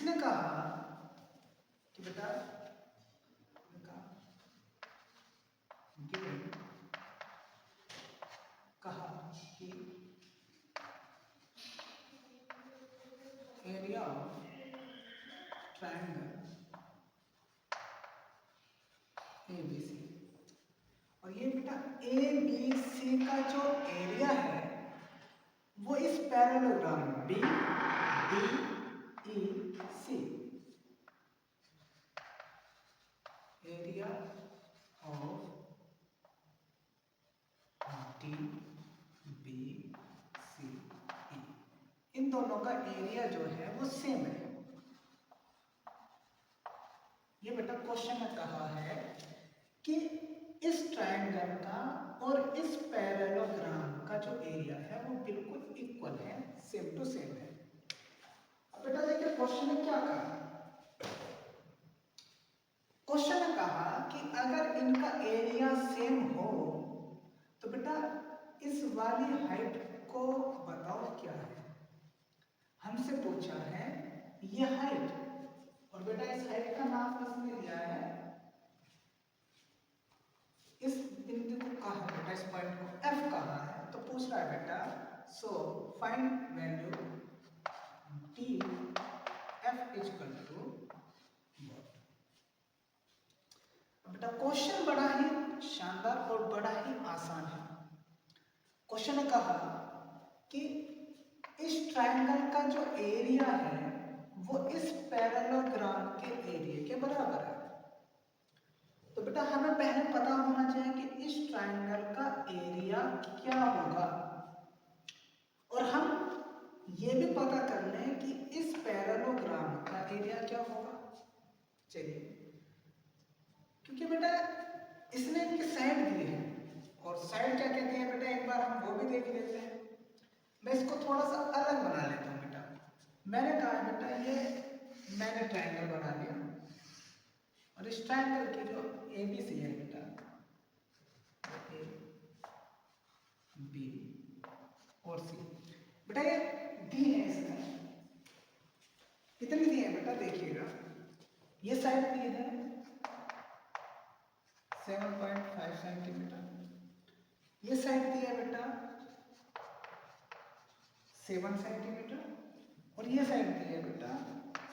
इसने कहा कि बेटा गिवन कहा कि एरिया ऑफ ट्रायंगल ABC, और ये बेटा ABC का जो एरिया है वो इस parallelogram BDEC, area of DBCE, इन दोनों का एरिया जो है वो सेम है। ये बेटा क्वेश्चन में कहा है कि इस ट्रायंगल का और इस पैरेललोग्राम का जो एरिया है वो बिल्कुल इक्वल है, सेम टू सेम है। अब बेटा देखिए क्वेश्चन में क्या कहा। क्वेश्चन ने कहा कि अगर इनका एरिया सेम हो तो बेटा इस वाली हाइट को बताओ क्या है। हमसे पूछा है ये हाइट, और बेटा इस हाइट का नाम इसने दिया है, इस बिंदु को कहा है बेटा, इस पॉइंट को F कहा है, तो पूछ रहा है बेटा so find value D F is equal to what. बेटा क्वेश्चन बड़ा ही शानदार और बड़ा ही आसान है। क्वेश्चन ने कहा कि इस ट्रायंगल का जो एरिया है वो इस पैरेललोग्राम के एरिया के बराबर है। तो बेटा हमें पहले पता होना चाहिए कि इस ट्रायंगल का एरिया क्या होगा, और हम ये भी पता कर लें कि इस पैरेललोग्राम का एरिया क्या होगा। चलिए, क्योंकि बेटा इसने इनकी साइड दी है, और साइड क्या कहते हैं बेटा एक बार हम वो भी देख लेते हैं। मैं इसको थोड़ा सा अलग बना लेता हूँ बेटा। मैंने कहा बेटा ये मैंने ट्रायंगल बना लिया, और इस ट्रायंगल की जो ABC है बेटा A, B और C, बेटा ये दी है, इसमें कितनी दी है बेटा देखिएगा। ये साइड दी है 7.5 सेंटीमीटर, ये साइड दी है बेटा 7 सेंटीमीटर, और ये साइड दी है बेटा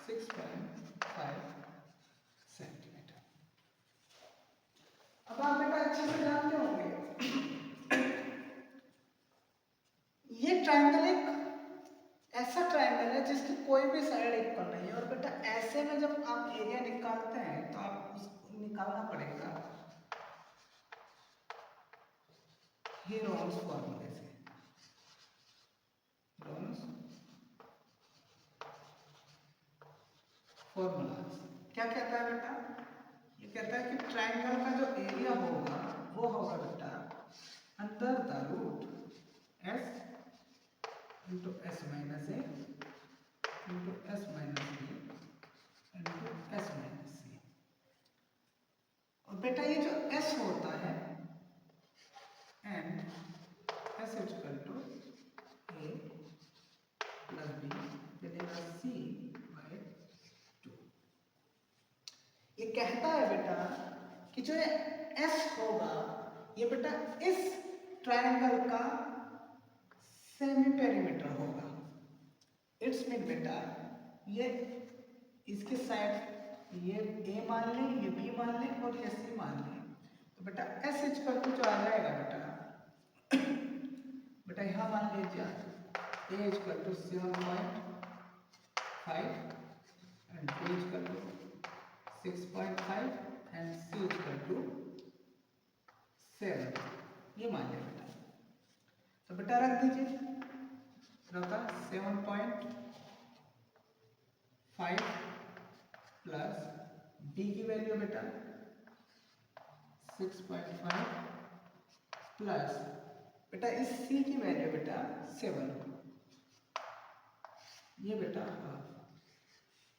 6.5 सेंटीमीटर। अब आप बेटा अच्छे से जानते होंगे ये ट्रायंगल एक ऐसा ट्रायंगल है जिसकी कोई भी साइड इक्वल नहीं है, और बेटा ऐसे में जब आप एरिया निकालते हैं तो आप उसको निकालना पड़ेगा हेरोन्स फॉर्मूले से। हेरोन्स फॉर्मूला क्या कहता है बेटा, ये कहता है कि ट्रायंगल का जो एरिया होगा वो होगा बेटा under the root S into S minus A into S minus B into S minus C। और बेटा ये जो S होता है and S is equal to A plus B divided C by 2। ये कहता है बेटा कि जो ये S होगा ये बेटा इस ट्रायंगल का सेमी पेरीमीटर होगा। इट्स मीन बेटा ये इसके साइड ये A मान लें, ये B मान लें और ये C मान लें, तो बेटा S इक्वल टू जो आ जाएगा बेटा यहाँ मान लीजिए A equal to 7.5 and B equal to 6.5 and C equal to 7, ये मान लिया बेटा। तो बेटा रख दीजिए, रखा 7.5 प्लस B की वैल्यू बेटा 6.5 प्लस बेटा इस C की वैल्यू बेटा 7, ये बेटा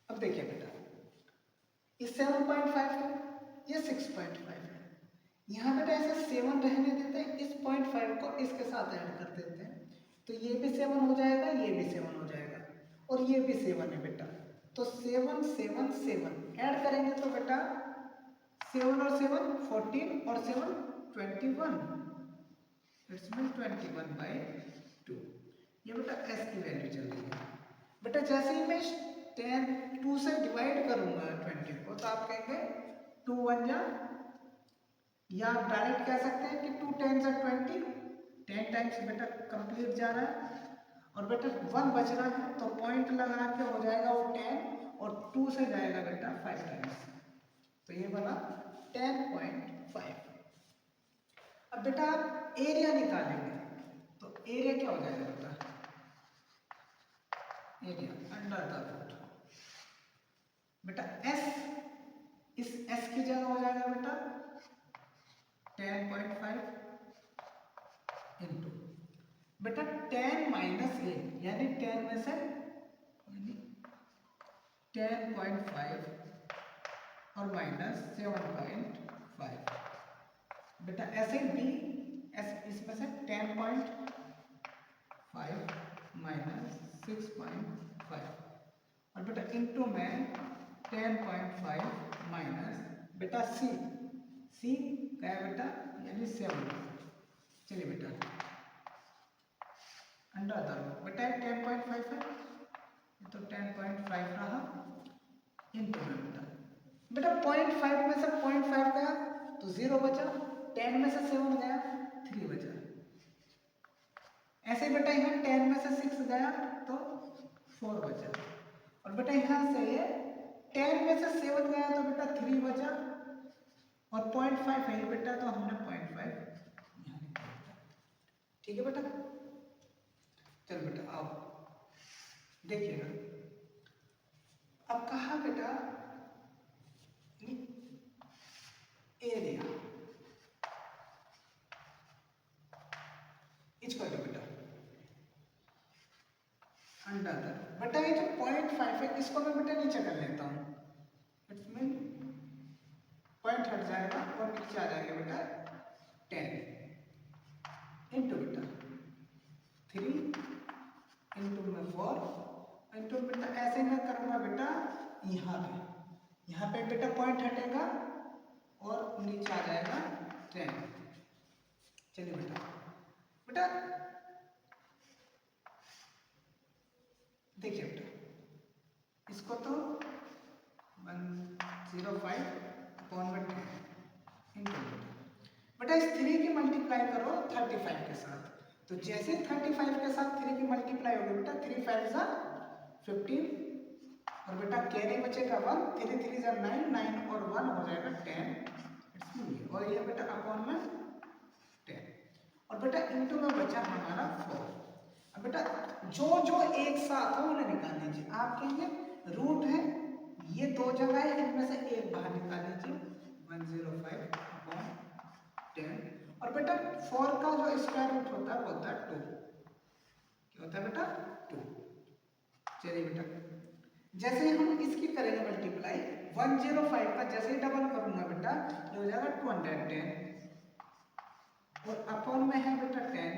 अब देखिए बेटा ये 7.5 है, ये 6.5 है, यहाँ बेटा ऐसे 7 रहने देते हैं, इस 0.5 को इसके साथ ऐड कर देते हैं, तो ये भी 7 हो जाएगा, ये भी 7 हो जाएगा, और ये भी 7 है बेटा। तो 7 7 7 ऐड करेंगे तो बेटा 7 और 7 14 और 7 21, इट्स मीन 21/2। ये बेटा s की वैल्यू चल रही है। बेटा जैसे ही मैं 10 2 से डिवाइड करूंगा 20 को, तो आप कहेंगे 2 1 जा, या आप डायरेक्ट कह सकते हैं कि 2 10 जा 20, 10 टाइम्स बेटा कंप्लीट जा रहा है, और बेटा 1 बच रहा है, तो पॉइंट लगा के हो जाएगा वो 10, और 2 से जाएगा बेटा 5 टाइम्स, तो ये बना 10.5। अब बेटा आप एरिया निकालेंगे, तो एरिया क्या हो जाएगा बेटा, एरिया अंडर द रूट, बेटा s इस s की जगह हो जाएगा बेटा 10.5 इंटू बेटा 10 माइनस 8, यानी 10 में से 10.5 और माइनस 7.5, बेटा ऐसे बी एस इसमें से 10.5 माइनस 6.5, और बेटा इंटू में 10.5 माइनस बेटा सी क्या है बेटा, यानी 7। चलिए बेटा अंडर द रूट, बेटा 10.5 है तो 10.5 रहा, इंटू में बेटा 0.5 में से 0.5 गया तो 0 बचा, 10 में से 7 गया 3 बचा, ऐसे बेटा यहाँ 10 में से 6 गया तो 4 बचा, और बेटा यहाँ से ये 10 में से 7 गया तो बेटा 3 बचा, और 0.5 है बेटा, तो हमने 0.5 यहाँ निकाल दिया। ठीक है बेटा, चल बेटा आओ देखिएगा, अब कहा बेटा एरिया इसको बेटा अंडर द, बेटा ये जो 0.5 है इसको मैं बेटा नीचे कर लेता हूँ, इट्स मीन पॉइंट हट जाएगा और नीचे आ जाएगा बेटा 10 इंटू बेटा 3 इंटू में 4 इंटू बेटा ऐसे मैं करूँगा बेटा यहाँ पे बेटा पॉइंट हटेगा और नीचे आ जाएगा 10। चलिए बेटा देखिए बेटा इसको तो 105 अपॉन में 10 इंटू बेटा इस 3 की मल्टीप्लाई करो 35 के साथ, तो जैसे 35 के साथ 3 की मल्टीप्लाई होगी बेटा 3 5 जा 15, और बेटा कैरी बचेगा 1, 3 3 जा 9, 9 और 1 हो जाएगा 10, और ये बेटा अपॉन में 10, और बेटा इंटू में बचा हमारा 4। अब बेटा जो एक साथ हो उन्हें निकाल लीजिए, आप कहेंगे रूट है ये 2 जगह है, इनमें से एक बाहर निकाल लीजिए 105 अपॉन 10, और बेटा 4 का जो स्क्वायर रूट होता है वो होता है 2, क्या होता है बेटा 2। चलिए बेटा जैसे हम इसकी करेंगे मल्टीप्लाई 105 का जैसे ही डबल करूंगा बेटा ये हो जाएगा 210, और अपॉन में है बेटा 10,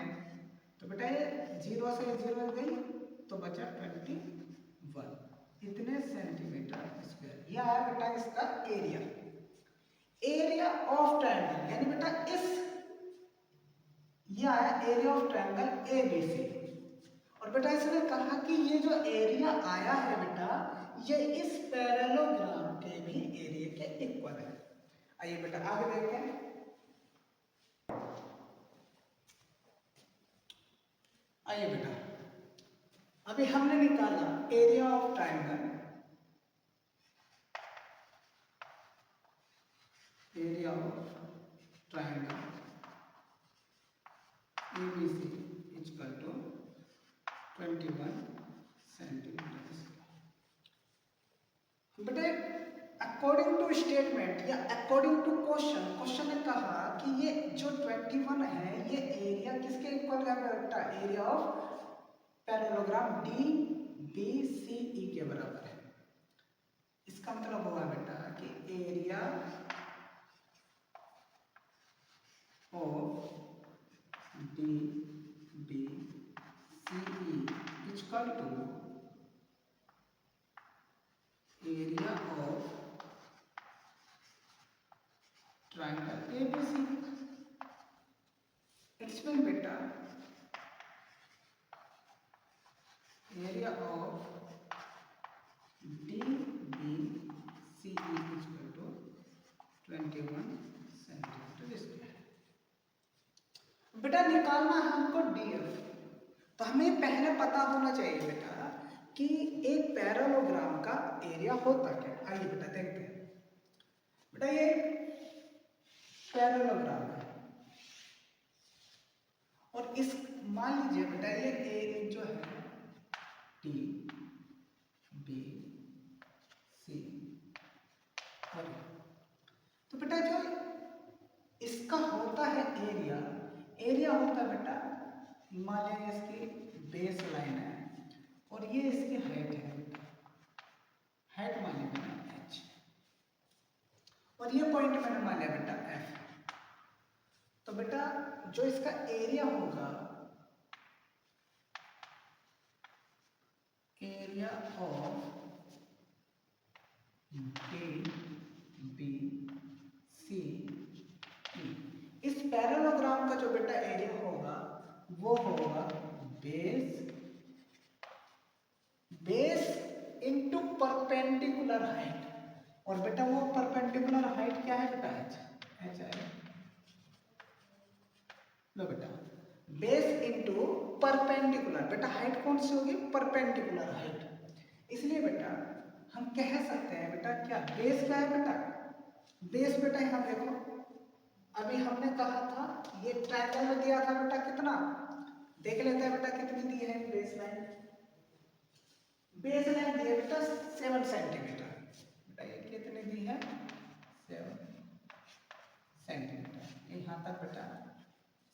तो बेटा ये 0 से 0 गई तो बचा 21, इतने सेंटीमीटर स्क्वायर। यह है बेटा इसका एरिया, एरिया ऑफ ट्रायंगल, यानी बेटा इस यह है एरिया ऑफ ट्रायंगल एबीसी। और बेटा इसने कहा कि ये जो एरिया आया है बेटा ये इस पैरेललोग्राम के भी एरिया के इक्वल है। आइए बेटा आगे देखते हैं। आइए बेटा अभी हमने निकाला area of triangle, area of triangle ABC equal to 21 centimetre. बेटे अकॉर्डिंग टू स्टेटमेंट या अकॉर्डिंग टू क्वेश्चन ने कहा कि ये जो 21 है ये एरिया किसके इक्वल है बेटा, एरिया ऑफ पैरेललोग्राम DBCE के बराबर है। इसका मतलब हुआ बेटा कि area of DBCE equal to area of DBC is equal to 21 centimetre square. बेटा निकालना है हमको DF, तो हमें पहले पता होना चाहिए बेटा कि एक पैरेललोग्राम का एरिया होता क्या। आइए बेटा देखते हैं। बेटा ये पैरेललोग्राम है और इस मान लीजिए बेटा ये ए जो है DBC और तो बेटा जो इसका होता है एरिया, एरिया होता है बेटा मान लीजिए इसकी बेस लाइन है और ये इसकी हाइट है बेटा, हाइट मान लिया बेटा h और ये पॉइंट मैंने मान लिया बेटा f। तो बेटा जो इसका एरिया होगा, एरिया ऑफ DBC इस पैरेललोग्राम का जो बेटा एरिया होगा वो होगा बेस इनटू परपेंडिकुलर हाइट, और बेटा वो परपेंडिकुलर हाइट क्या है बेटा h है। लो बेटा बेस इनटू परपेंडिकुलर, बेटा हाइट कौन सी होगी, परपेंडिकुलर हाइट। इसलिए बेटा हम कह सकते हैं बेटा क्या बेस क्या है बेटा, बेस बेटा यहाँ देखो अभी हमने कहा था ये ट्रायंगल में दिया था बेटा कितना, देख लेते हैं बेटा कितनी दी है बेस लाइन। बेस लाइन दी है बेटा 7 सेंटीमीटर, बेटा ये कितनी दी है 7 सेंटीमीटर, यहाँ तक बेटा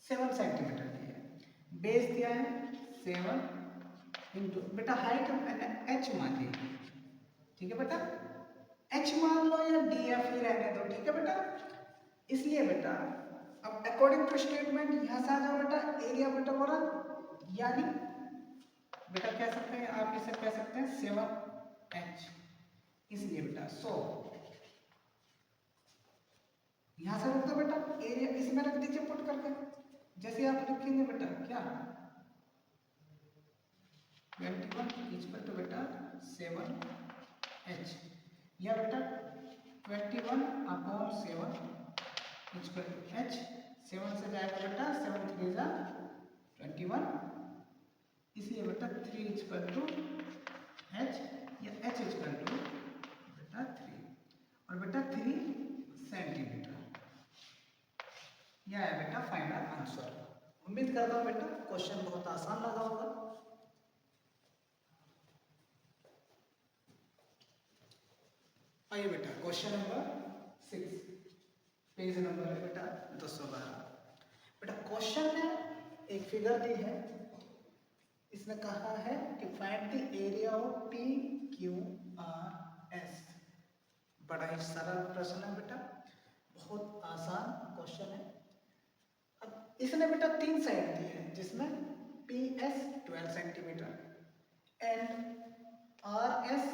7 सेंटीमीटर दी है। बेस दिया है 7 इंटू बेटा हाइट मैंने h मान ली, ठीक है बेटा h मान लो या DF ही रहने दो, ठीक है बेटा। इसलिए बेटा अब अकॉर्डिंग टू स्टेटमेंट यहां से आ जाओ बेटा एरिया बेटा बोला, यानी बेटा कह सकते हैं आप इसे कह सकते हैं 7h। इसलिए बेटा सो यहां से रख दो बेटा एरिया, इसमें रख दीजिए पुट करके, जैसे आप लिखेंगे बेटा क्या 21 इक्वल टू बेटा 7h या बेटा 21/7 इक्वल टू h, 7 से जाएगा बेटा 7 3 जा 21, इसलिए बेटा 3 इक्वल टू h या h इक्वल टू बेटा 3 और बेटा 3 सेंटीमीटर। यह है बेटा फाइनल आंसर। उम्मीद करता हूँ बेटा क्वेश्चन बहुत आसान लगा होगा। आइए बेटा क्वेश्चन नंबर 6, पेज नंबर है बेटा 212। बेटा क्वेश्चन में एक फिगर दी है, इसने कहा है कि find the area of PQRS। बड़ा ही सरल प्रश्न है बेटा, बहुत आसान क्वेश्चन है। अब इसने बेटा 3 साइड दी है जिसमें PS 12 centimetre and RS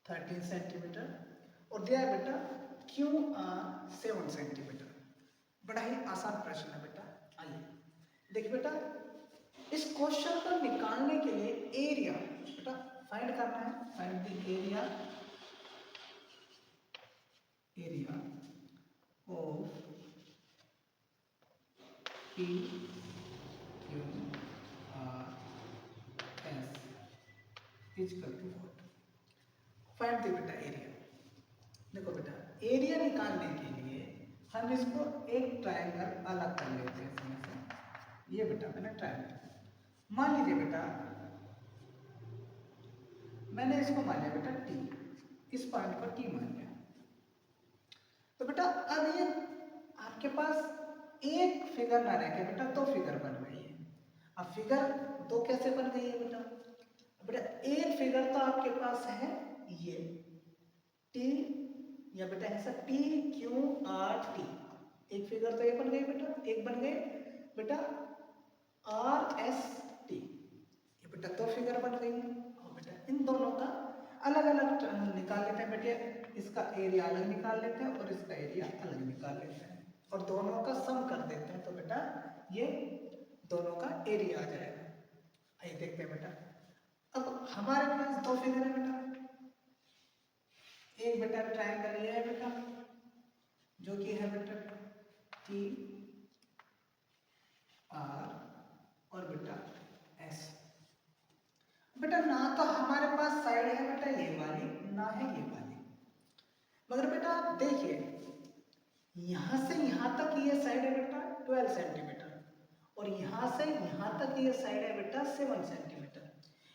13 centimetre और दिया है बेटा QR 7 सेंटीमीटर। बड़ा ही आसान प्रश्न है बेटा। आइए देखिए बेटा इस क्वेश्चन को निकालने के लिए एरिया बेटा फाइंड करना है, find the area of PQRS equal to what. Find the बेटा एरिया। देखो बेटा एरिया निकालने के लिए हम इसको एक ट्रायंगल अलग कर लेते हैं इसमें से। ये बेटा मैंने ट्रायंगल मान लीजिए बेटा, मैंने इसको मान लिया बेटा T, इस पॉइंट को T मान लिया। तो बेटा अब ये आपके पास एक फिगर ना रह के बेटा 2 फिगर बन गई है। अब फिगर 2 कैसे बन गई है बेटा, बेटा एक फिगर तो आपके पास है ये T या बेटा ऐसा PQRT, एक फिगर तो ये बन गई बेटा, एक बन गए बेटा RST, ये बेटा 2 फिगर बन गई है। और बेटा इन दोनों का अलग अलग निकाल लेते हैं बेटे, इसका एरिया अलग निकाल लेते हैं और इसका एरिया अलग निकाल लेते हैं और दोनों का सम कर देते हैं, तो बेटा ये दोनों का एरिया आ जाएगा। आइए देखते हैं बेटा हमारे पास दो फिगर है बेटा, एक बेटा ट्रायंगल ये है बेटा जो कि है बेटा टी आर और बेटा एस। बेटा ना तो हमारे पास साइड है बेटा ये वाली, ना है ये वाली, मगर बेटा आप देखिए यहां से यहां तक ये साइड है बेटा 12 सेंटीमीटर और यहां से यहां तक ये साइड है बेटा 7 सेंटीमीटर।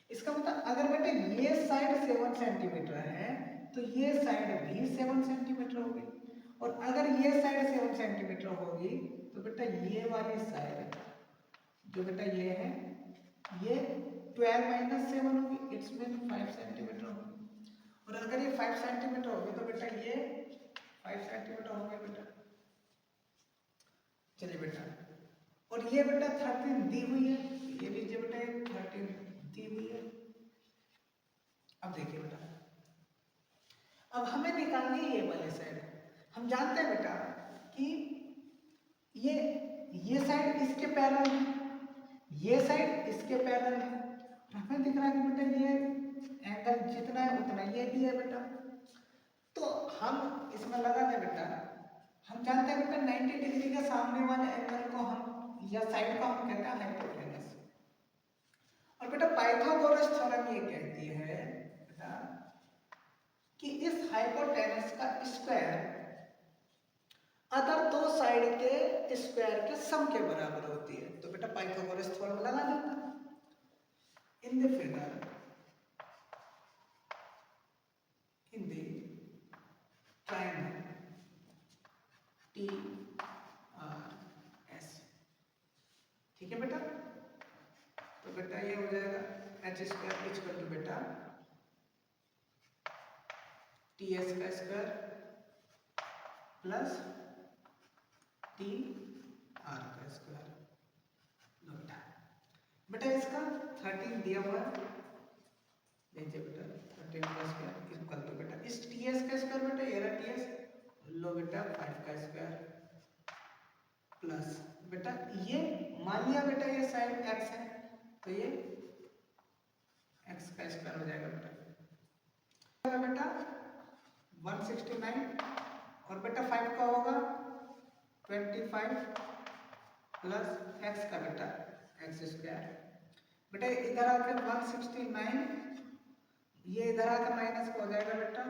इसका मतलब अगर बेटा ये साइड 7 सेंटीमीटर है तो ये साइड भी 7 सेंटीमीटर होगी, और अगर ये साइड 7 सेंटीमीटर होगी तो बेटा ये वाली साइड जो बेटा ये है ये 12 माइनस 7 होगी, इट्स मीन 5 सेंटीमीटर होगी, और अगर ये 5 सेंटीमीटर होगी तो बेटा ये 5 सेंटीमीटर हो गया बेटा। चलिए बेटा, और ये बेटा 13 दी हुई है, ये लीजिए बेटा 13 दी हुई है। अब देखिए बेटा, अब हमें निकालनी है ये वाली साइड। हम जानते हैं बेटा कि ये साइड इसके पैरेलल है, ये साइड इसके पैरेलल है, तो हमें दिख रहा है कि बेटा ये एंगल जितना है उतना ये भी है बेटा, तो हम इसमें लगा दें बेटा। हम जानते हैं बेटा 90 डिग्री के सामने वाले एंगल को हम या साइड को हम कहते हैं हाइपोटेनस। और बेटा पाइथागोरस थ्योरम ये कहती है बेटा कि इस हाइपोटेनस का स्क्वायर अदर दो साइड के स्क्वायर के सम के बराबर होती है। तो बेटा पाइथागोरस थ्योरम लगा देता in the figure in the triangle T R S. ठीक है बेटा, तो बेटा ये हो जाएगा एच स्क्वायर इक्वल टू बेटा टी एस का स्क्वायर प्लस टी आर का स्क्वायर। बेटा इसका 13 दिया हुआ है, देखिए बेटा 13 का स्क्वायर इक्वल टू बेटा इस टी एस का स्क्वायर बेटा ये रहा टी एस, लो बेटा 5 का स्क्वायर प्लस बेटा ये मान लिया बेटा ये साइड x है तो ये x का स्क्वायर हो जाएगा बेटा 169 और बेटा 5 का होगा 25 प्लस x का बेटा x स्क्वायर। बेटा इधर आकर 169 ये इधर आकर माइनस हो जाएगा बेटा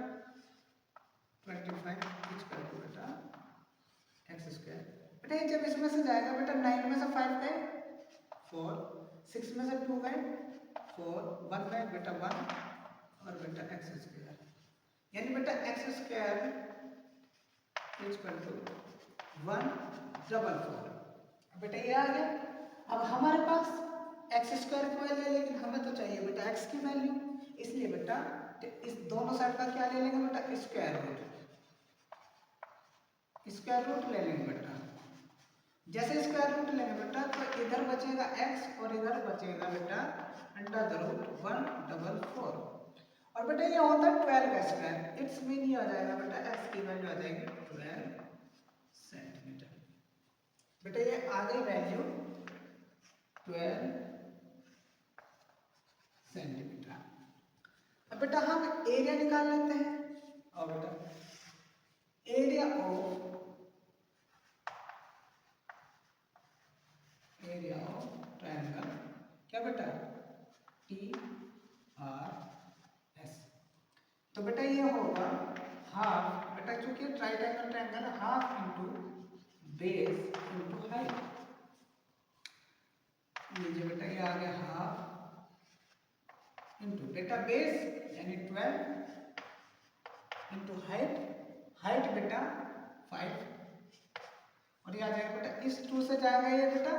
25 इक्वल टू बेटा x स्क्वायर। बेटा ये जब इसमें से जाएगा बेटा 9 में से 5 गए 4, 6 में से 2 गए 4, 1 गए बेटा 1 और बेटा x स्क्वायर, यानी बेटा x स्क्वायर इक्वल टू 144। बेटा ये आ गया। अब हमारे पास x स्क्वायर की वैल्यू है लेकिन हमें तो चाहिए बेटा x की वैल्यू, इसलिए बेटा इस दोनों साइड का क्या ले लेंगे बेटा स्क्वायर रूट ले लेंगे बेटा। जैसे स्क्वायर रूट लेंगे बेटा तो इधर बचेगा x और इधर बचेगा बेटा अंडर द रूट 144, और बेटा ये होता है 12 का स्क्वायर, इट्स मीन ये आ जाएगा बेटा x की वैल्यू आ जाएगी 12 सेंटीमीटर। बेटा ये आ गई वैल्यू 12 सेंटीमीटर। अब बेटा हम एरिया निकाल लेते हैं, और बेटा एरिया ऑफ ट्रायंगल क्या बेटा टी आर एस। तो बेटा ये होगा हाफ बेटा, चूंकि triangle half into base into height. लीजिए बेटा ये आ गया हाफ इंटू बेटा बेस यानी 12 इंटू हाइट बेटा 5, और ये आ जाएगा बेटा इस 2 से जाएगा ये बेटा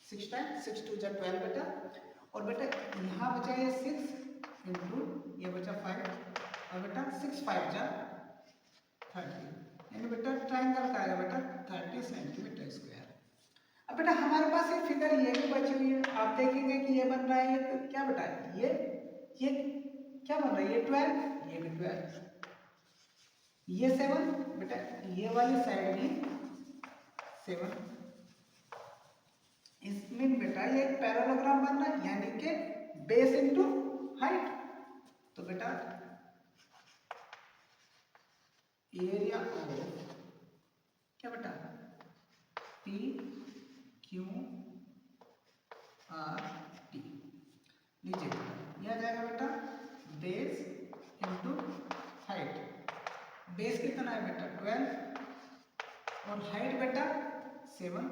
6 टाइम्स 6 2 जा 12 बेटा, और बेटा यहाँ बचा ये 6 इंटू ये बचा 5 और बेटा 6 5 जा 30, यानी बेटा ट्रायंगल का आएगा बेटा 30 सेंटीमीटर स्क्वायर। अब बेटा हमारे पास एक फिगर ये भी बची हुई है, आप देखेंगे कि ये बन रहा है ये क्या बेटा ये क्या बन रहा है ये 12, ये भी 12, ये 7 बेटा ये वाली साइड भी 7, इसमें बेटा ये एक पैरेललोग्राम बन रहा है, यानी कि बेस इंटू हाइट। तो बेटा एरिया ऑफ क्या बेटा पी क्यू आर टी। लीजिए बेटा यह जाएगा बेटा बेस इंटू हाइट। बेस कितना है बेटा 12 और हाइट बेटा 7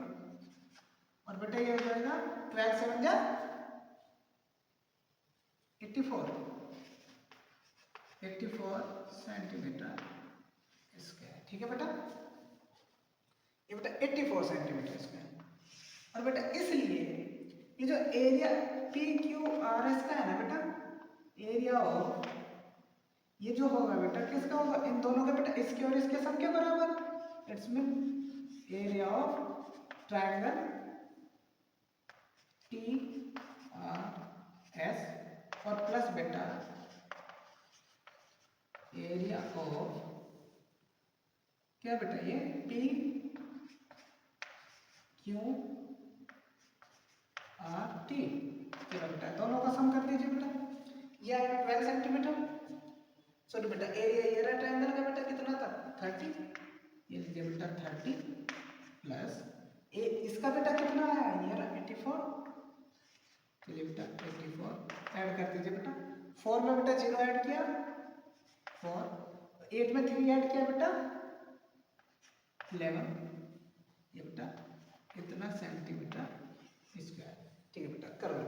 और बेटा ये हो जाएगा 12 7 जा 84 सेंटीमीटर स्क्वायर। ठीक है बेटा, ये बेटा 84 सेंटीमीटर स्क्वायर। और बेटा इसलिए ये जो area P Q R S का है ना बेटा, एरिया ऑफ ये जो होगा बेटा किसका होगा, इन दोनों का बेटा इसके और इसके सम के बराबर। It's mean area of triangle T R S और प्लस बेटा एरिया ऑफ क्या बेटा ये पी क्यू आर टी। चलो बेटा दोनों का सम कर दीजिए बेटा, ये आएगा 12 सेंटीमीटर। सॉरी बेटा एरिया ये रहा ट्रायंगल का बेटा कितना था 30, ये लीजिए बेटा 30 प्लस ए इसका बेटा कितना आया ये रहा 84। चलिए बेटा 84 ऐड कर दीजिए बेटा, 4 में बेटा 0 ऐड किया 4, 8 में 3 ऐड किया बेटा 11, ये बेटा कितना सेंटीमीटर स्क्वायर। ठीक है बेटा कर लो।